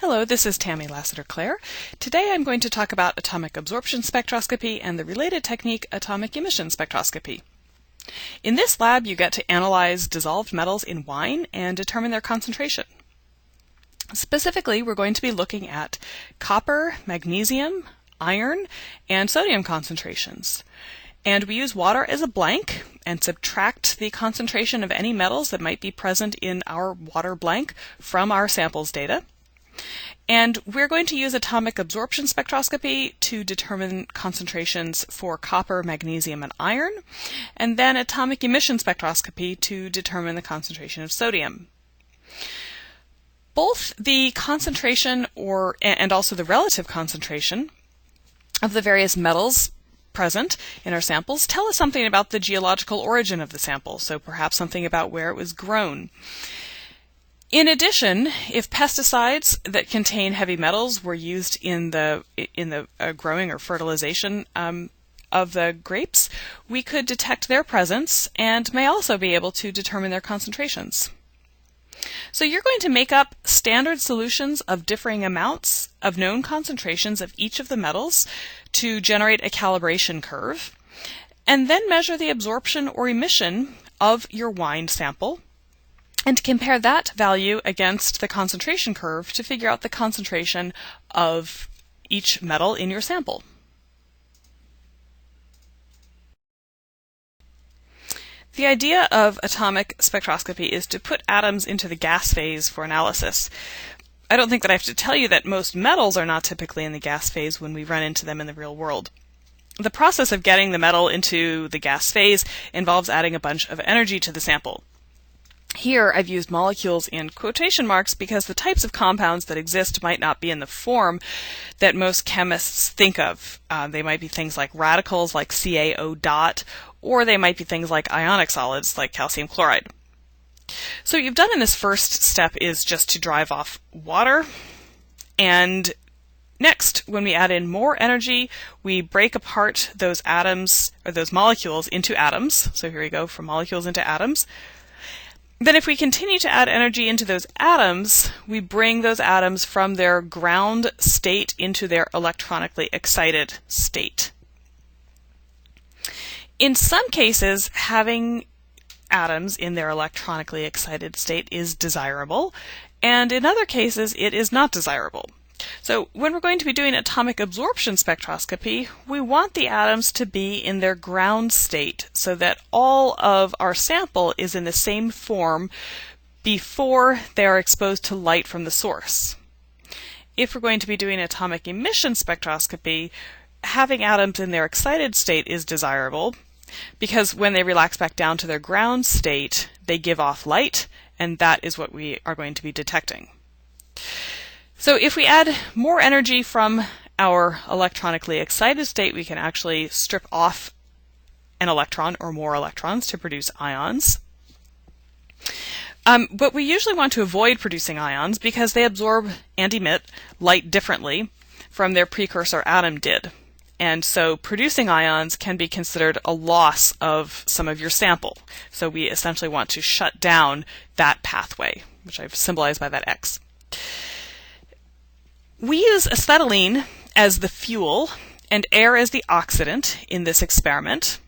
Hello, this is Tammy Lassiter-Clare. Today I'm going to talk about atomic absorption spectroscopy and the related technique atomic emission spectroscopy. In this lab, you get to analyze dissolved metals in wine and determine their concentration. Specifically, we're going to be looking at copper, magnesium, iron, and sodium concentrations. And we use water as a blank and subtract the concentration of any metals that might be present in our water blank from our samples data. And we're going to use atomic absorption spectroscopy to determine concentrations for copper, magnesium, and iron, and then atomic emission spectroscopy to determine the concentration of sodium. Both the concentration and also the relative concentration of the various metals present in our samples tell us something about the geological origin of the sample, so perhaps something about where it was grown. In addition, if pesticides that contain heavy metals were used in the growing or fertilization of the grapes, we could detect their presence and may also be able to determine their concentrations. So you're going to make up standard solutions of differing amounts of known concentrations of each of the metals to generate a calibration curve, and then measure the absorption or emission of your wine sample, and compare that value against the concentration curve to figure out the concentration of each metal in your sample. The idea of atomic spectroscopy is to put atoms into the gas phase for analysis. I don't think that I have to tell you that most metals are not typically in the gas phase when we run into them in the real world. The process of getting the metal into the gas phase involves adding a bunch of energy to the sample. Here I've used molecules in quotation marks because the types of compounds that exist might not be in the form that most chemists think of. They might be things like radicals like CaO, or they might be things like ionic solids like calcium chloride. So what you've done in this first step is just to drive off water, and next, when we add in more energy, we break apart those atoms or those molecules into atoms. So here we go, from molecules into atoms. Then if we continue to add energy into those atoms, we bring those atoms from their ground state into their electronically excited state. In some cases, having atoms in their electronically excited state is desirable, and in other cases it is not desirable. So when we're going to be doing atomic absorption spectroscopy, we want the atoms to be in their ground state so that all of our sample is in the same form before they are exposed to light from the source. If we're going to be doing atomic emission spectroscopy, having atoms in their excited state is desirable because when they relax back down to their ground state, they give off light, and that is what we are going to be detecting. So if we add more energy from our electronically excited state, we can actually strip off an electron or more electrons to produce ions. But we usually want to avoid producing ions because they absorb and emit light differently from their precursor atom did. And so producing ions can be considered a loss of some of your sample. So we essentially want to shut down that pathway, which I've symbolized by that X. We use acetylene as the fuel and air as the oxidant in this experiment.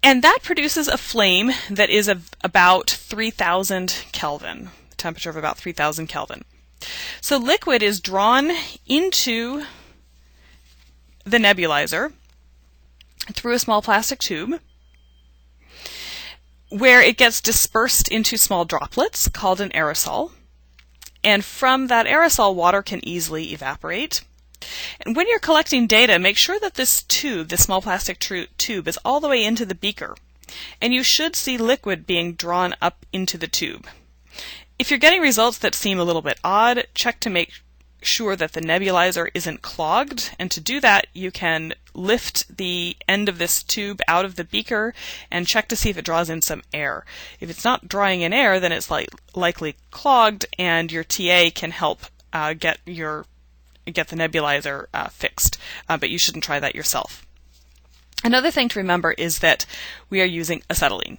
And that produces a flame that is about 3,000 Kelvin, temperature of about 3,000 Kelvin. So liquid is drawn into the nebulizer through a small plastic tube where it gets dispersed into small droplets called an aerosol. And from that aerosol, water can easily evaporate. And when you're collecting data, make sure that this tube, this small plastic tube, is all the way into the beaker. And you should see liquid being drawn up into the tube. If you're getting results that seem a little bit odd, check to make sure that the nebulizer isn't clogged. And to do that, you can lift the end of this tube out of the beaker and check to see if it draws in some air. If it's not drawing in air, then it's likely clogged, and your TA can help get the nebulizer fixed. But you shouldn't try that yourself. Another thing to remember is that we are using acetylene,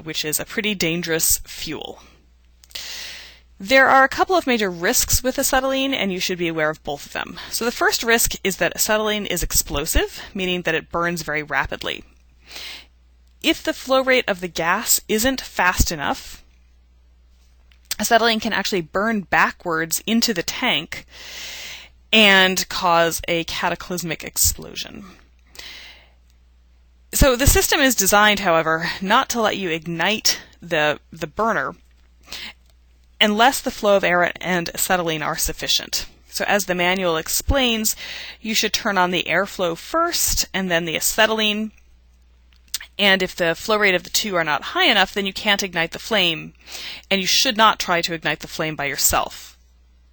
which is a pretty dangerous fuel. There are a couple of major risks with acetylene, and you should be aware of both of them. So the first risk is that acetylene is explosive, meaning that it burns very rapidly. If the flow rate of the gas isn't fast enough, acetylene can actually burn backwards into the tank and cause a cataclysmic explosion. So the system is designed, however, not to let you ignite the burner unless the flow of air and acetylene are sufficient. So as the manual explains, you should turn on the airflow first and then the acetylene. And if the flow rate of the two are not high enough, then you can't ignite the flame. And you should not try to ignite the flame by yourself.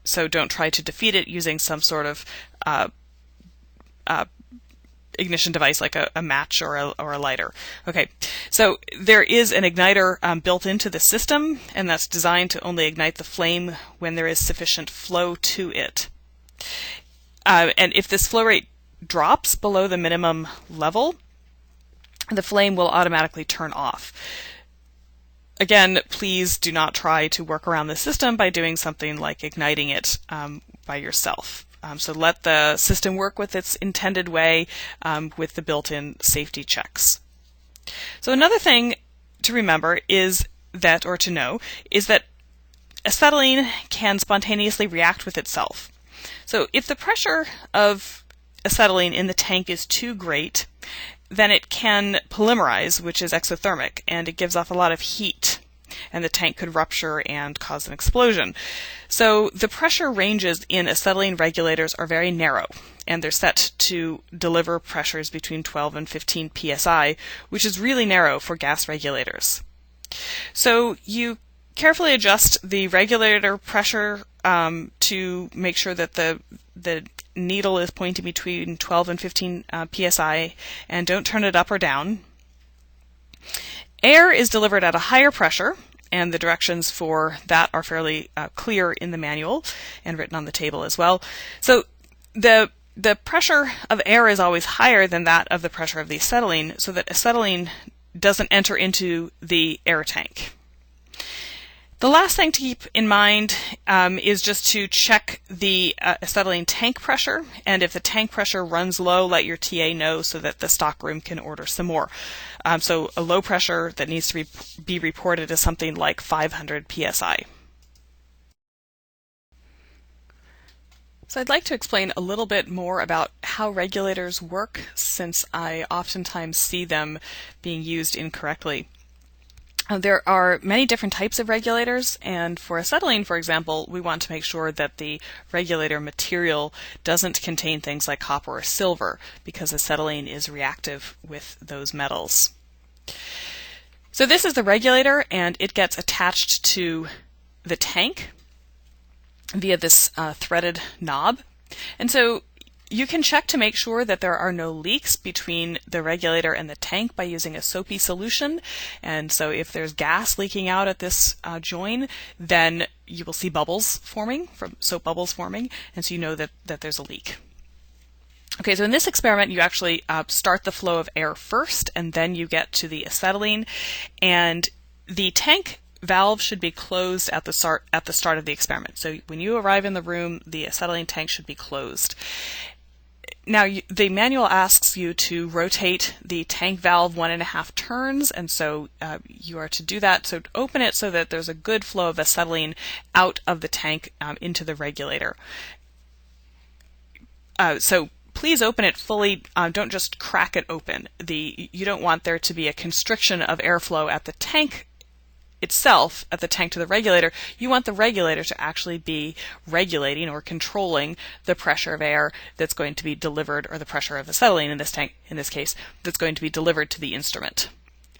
So don't try to defeat it using some sort of ignition device like a match or a lighter. Okay, so there is an igniter built into the system, and that's designed to only ignite the flame when there is sufficient flow to it. And if this flow rate drops below the minimum level, the flame will automatically turn off. Again, please do not try to work around the system by doing something like igniting it by yourself. So let the system work with its intended way with the built-in safety checks. So another thing to remember is that, or to know, is that acetylene can spontaneously react with itself. So if the pressure of acetylene in the tank is too great, then it can polymerize, which is exothermic, and it gives off a lot of heat, and the tank could rupture and cause an explosion. So the pressure ranges in acetylene regulators are very narrow, and they're set to deliver pressures between 12 and 15 psi, which is really narrow for gas regulators. So you carefully adjust the regulator pressure to make sure that the needle is pointing between 12 and 15 psi, and don't turn it up or down. Air is delivered at a higher pressure, and the directions for that are fairly clear in the manual and written on the table as well. So the pressure of air is always higher than that of the pressure of the acetylene, so that acetylene doesn't enter into the air tank. The last thing to keep in mind is just to check the acetylene tank pressure, and if the tank pressure runs low, let your TA know so that the stockroom can order some more. So a low pressure that needs to be reported is something like 500 psi. So I'd like to explain a little bit more about how regulators work, since I oftentimes see them being used incorrectly. There are many different types of regulators, and for acetylene, for example, we want to make sure that the regulator material doesn't contain things like copper or silver, because acetylene is reactive with those metals. So this is the regulator, and it gets attached to the tank via this threaded knob. And so you can check to make sure that there are no leaks between the regulator and the tank by using a soapy solution. And so if there's gas leaking out at this join, then you will see bubbles forming, from soap bubbles forming, and so you know that there's a leak. Okay, so in this experiment, you actually start the flow of air first, and then you get to the acetylene, and the tank valve should be closed at the start of the experiment. So when you arrive in the room, the acetylene tank should be closed. Now, the manual asks you to rotate the tank valve 1.5 turns, and so you are to do that. So open it so that there's a good flow of acetylene out of the tank into the regulator. So please open it fully. Don't just crack it open. You don't want there to be a constriction of airflow at the tank itself, at the tank to the regulator. You want the regulator to actually be regulating or controlling the pressure of air that's going to be delivered, or the pressure of acetylene in this tank, in this case, that's going to be delivered to the instrument.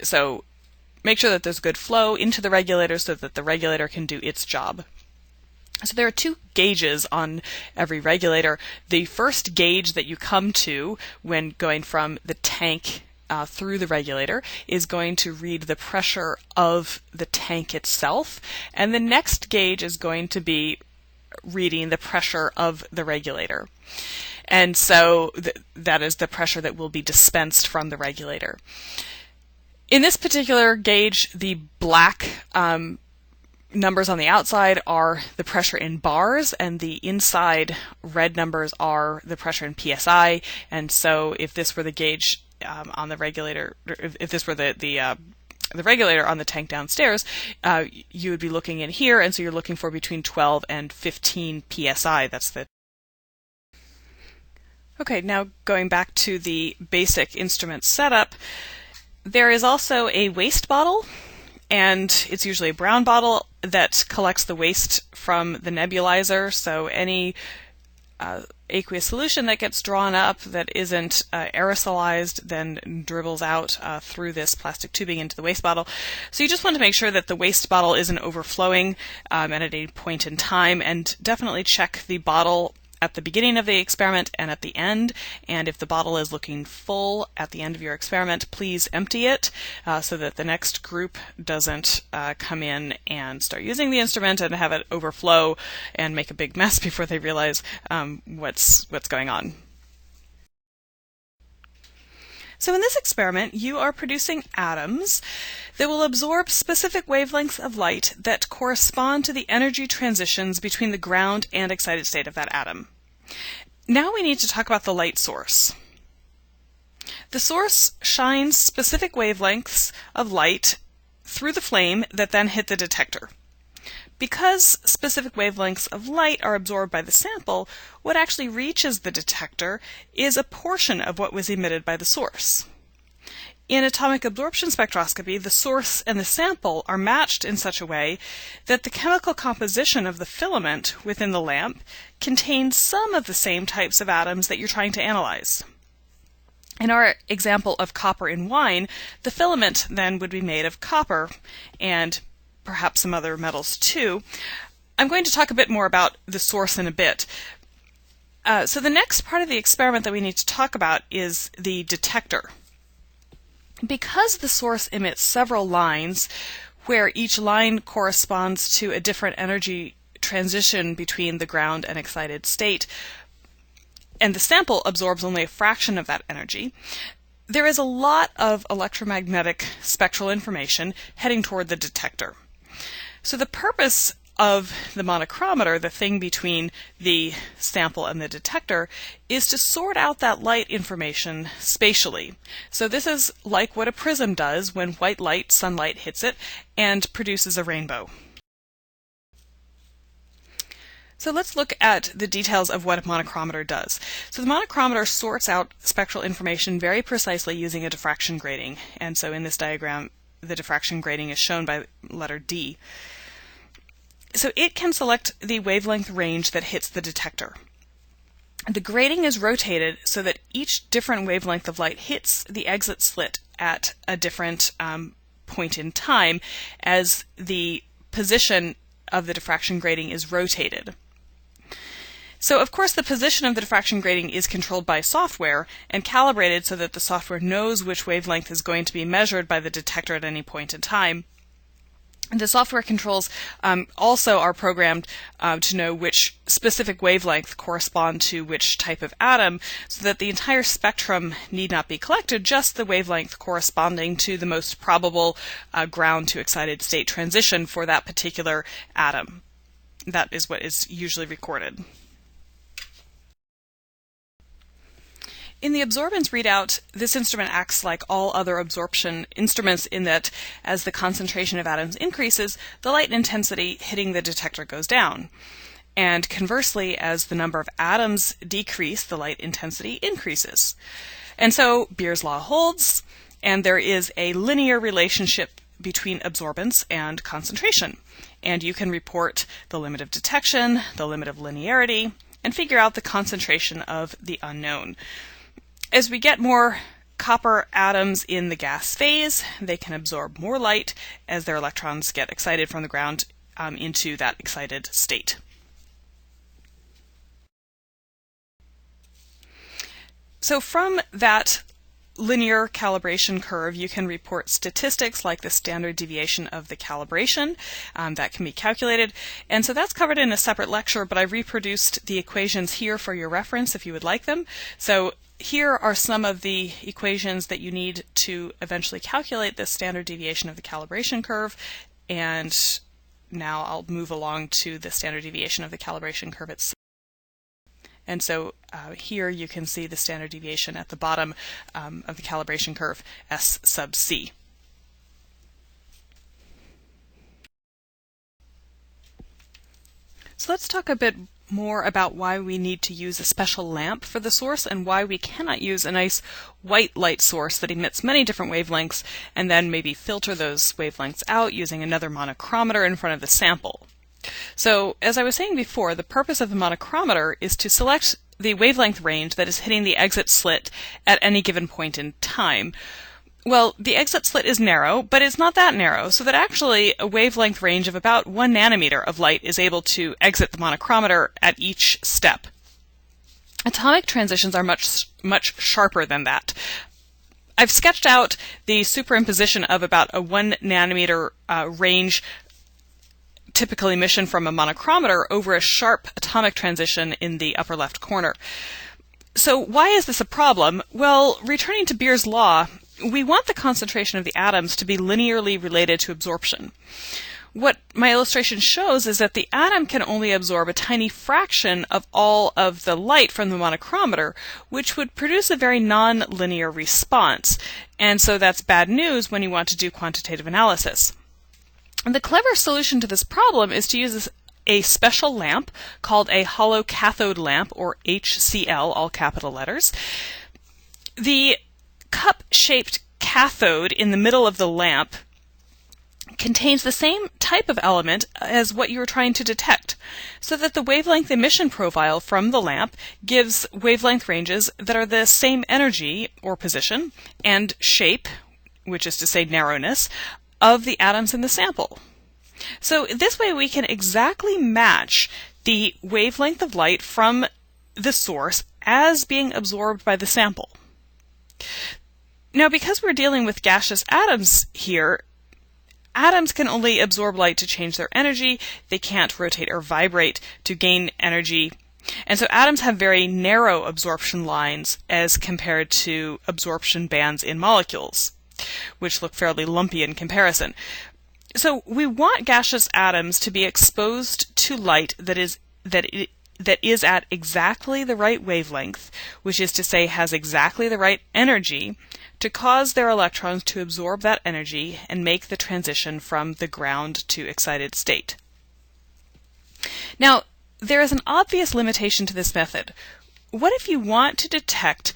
So make sure that there's good flow into the regulator so that the regulator can do its job. So there are 2 gauges on every regulator. The first gauge that you come to when going from the tank through the regulator is going to read the pressure of the tank itself, and the next gauge is going to be reading the pressure of the regulator. And so that is the pressure that will be dispensed from the regulator. In this particular gauge, the black numbers on the outside are the pressure in bars, and the inside red numbers are the pressure in PSI. And so if this were the gauge on the regulator, if this were the regulator on the tank downstairs, you would be looking in here, and so you're looking for between 12 and 15 PSI. That's the Okay, now going back to the basic instrument setup, there is also a waste bottle, and it's usually a brown bottle that collects the waste from the nebulizer. So any aqueous solution that gets drawn up that isn't aerosolized then dribbles out through this plastic tubing into the waste bottle. So you just want to make sure that the waste bottle isn't overflowing at any point in time, and definitely check the bottle at the beginning of the experiment and at the end. And if the bottle is looking full at the end of your experiment, please empty it so that the next group doesn't come in and start using the instrument and have it overflow and make a big mess before they realize what's going on. So in this experiment, you are producing atoms that will absorb specific wavelengths of light that correspond to the energy transitions between the ground and excited state of that atom. Now we need to talk about the light source. The source shines specific wavelengths of light through the flame that then hit the detector. Because specific wavelengths of light are absorbed by the sample, what actually reaches the detector is a portion of what was emitted by the source. In atomic absorption spectroscopy, the source and the sample are matched in such a way that the chemical composition of the filament within the lamp contains some of the same types of atoms that you're trying to analyze. In our example of copper in wine, the filament then would be made of copper and perhaps some other metals too. I'm going to talk a bit more about the source in a bit. So the next part of the experiment that we need to talk about is the detector. Because the source emits several lines, where each line corresponds to a different energy transition between the ground and excited state, and the sample absorbs only a fraction of that energy, there is a lot of electromagnetic spectral information heading toward the detector. So the purpose of the monochromator, the thing between the sample and the detector, is to sort out that light information spatially. So this is like what a prism does when white light, sunlight, hits it and produces a rainbow. So let's look at the details of what a monochromator does. So the monochromator sorts out spectral information very precisely using a diffraction grating. And so in this diagram, the diffraction grating is shown by letter D. So it can select the wavelength range that hits the detector. The grating is rotated so that each different wavelength of light hits the exit slit at a different point in time as the position of the diffraction grating is rotated. So of course the position of the diffraction grating is controlled by software and calibrated so that the software knows which wavelength is going to be measured by the detector at any point in time. The software controls also are programmed to know which specific wavelength correspond to which type of atom, so that the entire spectrum need not be collected, just the wavelength corresponding to the most probable ground to excited state transition for that particular atom. That is what is usually recorded. In the absorbance readout, this instrument acts like all other absorption instruments in that as the concentration of atoms increases, the light intensity hitting the detector goes down. And conversely, as the number of atoms decrease, the light intensity increases. And so Beer's law holds, and there is a linear relationship between absorbance and concentration. And you can report the limit of detection, the limit of linearity, and figure out the concentration of the unknown. As we get more copper atoms in the gas phase, they can absorb more light as their electrons get excited from the ground into that excited state. So from that linear calibration curve, you can report statistics like the standard deviation of the calibration that can be calculated. And so that's covered in a separate lecture, but I reproduced the equations here for your reference if you would like them. So here are some of the equations that you need to eventually calculate the standard deviation of the calibration curve. And now I'll move along to the standard deviation of the calibration curve itself. And so here you can see the standard deviation at the bottom of the calibration curve, S sub c. So let's talk a bit more about why we need to use a special lamp for the source and why we cannot use a nice white light source that emits many different wavelengths and then maybe filter those wavelengths out using another monochromator in front of the sample. So, as I was saying before, the purpose of the monochromator is to select the wavelength range that is hitting the exit slit at any given point in time. Well, the exit slit is narrow, but it's not that narrow, so that actually a wavelength range of about 1 nanometer of light is able to exit the monochromator at each step. Atomic transitions are much sharper than that. I've sketched out the superimposition of about a 1 nanometer range typical emission from a monochromator over a sharp atomic transition in the upper left corner. So why is this a problem? Well, returning to Beer's law, we want the concentration of the atoms to be linearly related to absorption. What my illustration shows is that the atom can only absorb a tiny fraction of all of the light from the monochromator, which would produce a very non-linear response. And so that's bad news when you want to do quantitative analysis. And the clever solution to this problem is to use a special lamp called a hollow cathode lamp, or HCl, all capital letters. The cup-shaped cathode in the middle of the lamp contains the same type of element as what you are trying to detect, so that the wavelength emission profile from the lamp gives wavelength ranges that are the same energy or position and shape, which is to say narrowness, of the atoms in the sample. So this way we can exactly match the wavelength of light from the source as being absorbed by the sample. Now, because we're dealing with gaseous atoms here, atoms can only absorb light to change their energy. They can't rotate or vibrate to gain energy. And so atoms have very narrow absorption lines as compared to absorption bands in molecules, which look fairly lumpy in comparison. So we want gaseous atoms to be exposed to light that is at exactly the right wavelength, which is to say has exactly the right energy, to cause their electrons to absorb that energy and make the transition from the ground to excited state. Now, there is an obvious limitation to this method. What if you want to detect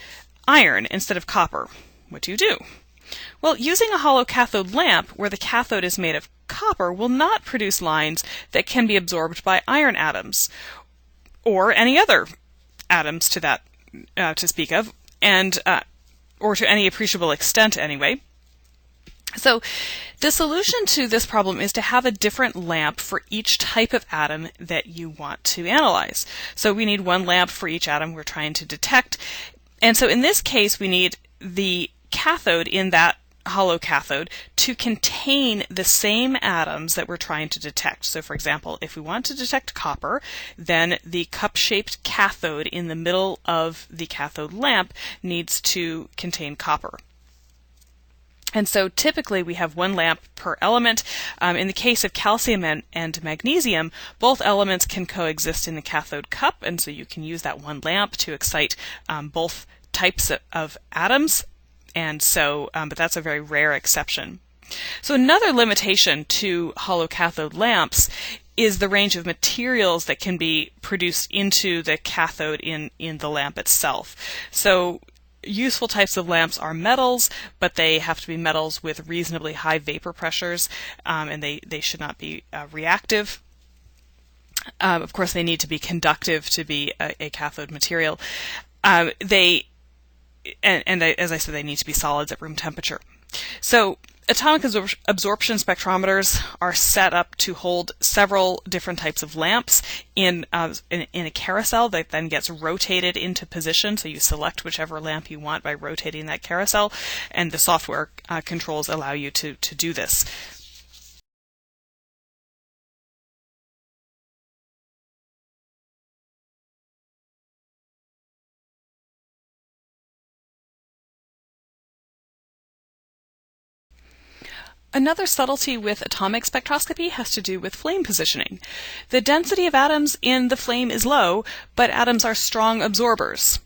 iron instead of copper? What do you do? Well, using a hollow cathode lamp where the cathode is made of copper will not produce lines that can be absorbed by iron atoms, or any other atoms to speak of, and or to any appreciable extent anyway. So the solution to this problem is to have a different lamp for each type of atom that you want to analyze. So we need one lamp for each atom we're trying to detect. And so in this case, we need the cathode in that hollow cathode to contain the same atoms that we're trying to detect. So for example, if we want to detect copper, then the cup-shaped cathode in the middle of the cathode lamp needs to contain copper. And so typically we have one lamp per element. In the case of calcium and magnesium, both elements can coexist in the cathode cup, and so you can use that one lamp to excite both types of atoms. And so, but that's a very rare exception. So another limitation to hollow cathode lamps is the range of materials that can be produced into the cathode in the lamp itself. So useful types of lamps are metals, but they have to be metals with reasonably high vapor pressures, and they should not be reactive. Of course, they need to be conductive to be a cathode material. As I said, they need to be solids at room temperature. So atomic absorption spectrometers are set up to hold several different types of lamps in a carousel that then gets rotated into position. So you select whichever lamp you want by rotating that carousel, and the software controls allow you to do this. Another subtlety with atomic spectroscopy has to do with flame positioning. The density of atoms in the flame is low, but atoms are strong absorbers.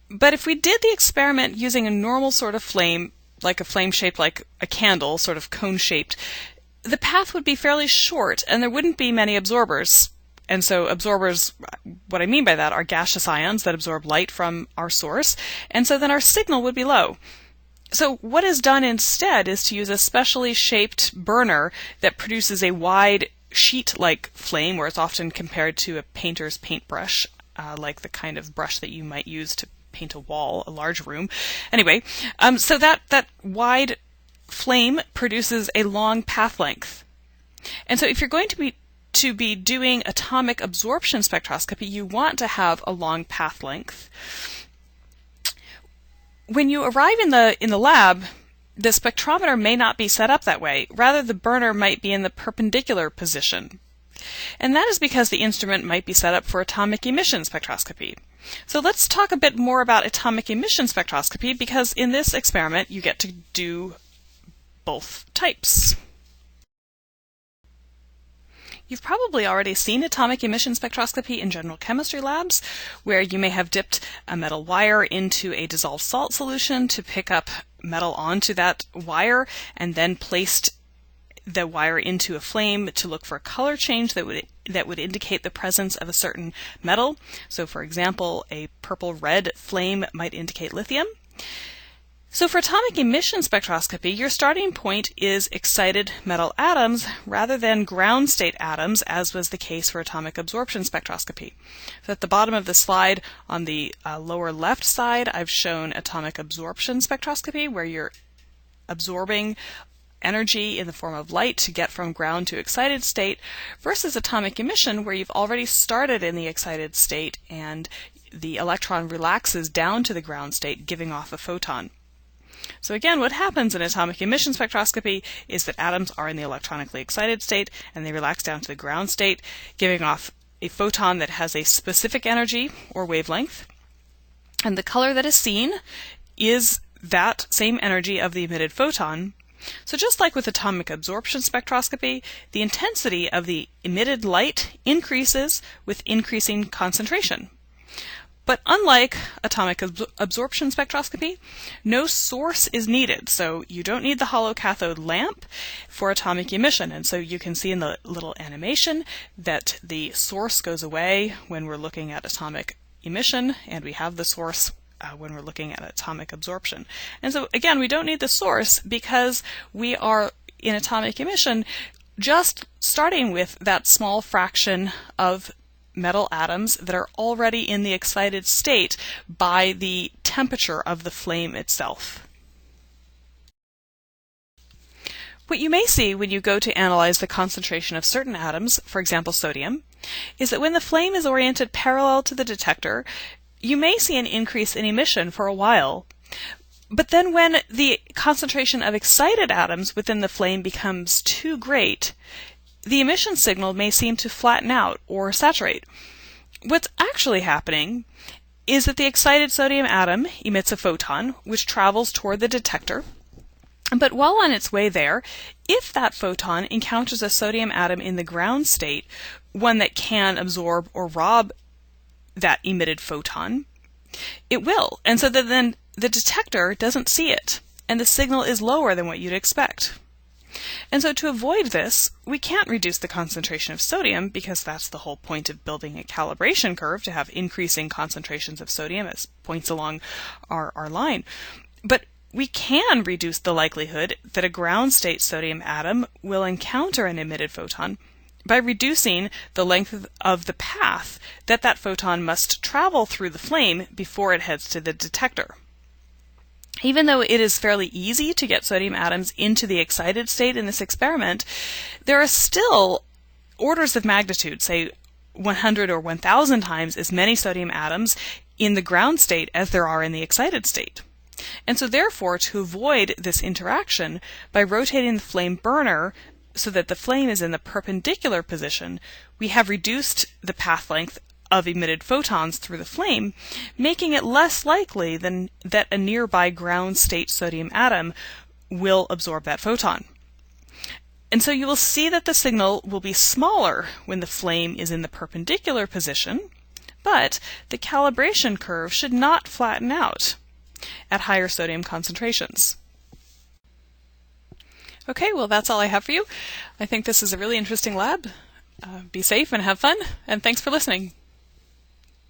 But if we did the experiment using a normal sort of flame, like a flame shaped like a candle, sort of cone-shaped, the path would be fairly short and there wouldn't be many absorbers. And so absorbers, what I mean by that, are gaseous ions that absorb light from our source, and so then our signal would be low. So what is done instead is to use a specially shaped burner that produces a wide sheet-like flame, where it's often compared to a painter's paintbrush, like the kind of brush that you might use to paint a wall, a large room. Anyway, so that wide flame produces a long path length. And so if you're going to be doing atomic absorption spectroscopy, you want to have a long path length. When you arrive in the lab, the spectrometer may not be set up that way. Rather, the burner might be in the perpendicular position. And that is because the instrument might be set up for atomic emission spectroscopy. So let's talk a bit more about atomic emission spectroscopy, because in this experiment you get to do both types. You've probably already seen atomic emission spectroscopy in general chemistry labs, where you may have dipped a metal wire into a dissolved salt solution to pick up metal onto that wire, and then placed the wire into a flame to look for a color change that would indicate the presence of a certain metal. So for example, a purple-red flame might indicate lithium. So for atomic emission spectroscopy, your starting point is excited metal atoms rather than ground state atoms, as was the case for atomic absorption spectroscopy. So at the bottom of the slide, on the lower left side, I've shown atomic absorption spectroscopy, where you're absorbing energy in the form of light to get from ground to excited state, versus atomic emission, where you've already started in the excited state and the electron relaxes down to the ground state, giving off a photon. So again, what happens in atomic emission spectroscopy is that atoms are in the electronically excited state and they relax down to the ground state, giving off a photon that has a specific energy or wavelength. And the color that is seen is that same energy of the emitted photon. So just like with atomic absorption spectroscopy, the intensity of the emitted light increases with increasing concentration. But unlike atomic absorption spectroscopy, no source is needed. So you don't need the hollow cathode lamp for atomic emission. And so you can see in the little animation that the source goes away when we're looking at atomic emission, and we have the source when we're looking at atomic absorption. And so again, we don't need the source because we are in atomic emission just starting with that small fraction of metal atoms that are already in the excited state by the temperature of the flame itself. What you may see when you go to analyze the concentration of certain atoms, for example sodium, is that when the flame is oriented parallel to the detector, you may see an increase in emission for a while. But then when the concentration of excited atoms within the flame becomes too great, the emission signal may seem to flatten out or saturate. What's actually happening is that the excited sodium atom emits a photon which travels toward the detector, but while on its way there, if that photon encounters a sodium atom in the ground state, one that can absorb or rob that emitted photon, it will. And so that then the detector doesn't see it, and the signal is lower than what you'd expect. And so to avoid this, we can't reduce the concentration of sodium, because that's the whole point of building a calibration curve, to have increasing concentrations of sodium as points along our line. But we can reduce the likelihood that a ground state sodium atom will encounter an emitted photon by reducing the length of the path that that photon must travel through the flame before it heads to the detector. Even though it is fairly easy to get sodium atoms into the excited state in this experiment, there are still orders of magnitude, say 100 or 1,000 times as many sodium atoms in the ground state as there are in the excited state. And so therefore, to avoid this interaction, by rotating the flame burner so that the flame is in the perpendicular position, we have reduced the path length of emitted photons through the flame, making it less likely than that a nearby ground state sodium atom will absorb that photon. And so you will see that the signal will be smaller when the flame is in the perpendicular position, but the calibration curve should not flatten out at higher sodium concentrations. Okay, well that's all I have for you. I think this is a really interesting lab. Be safe and have fun, and thanks for listening.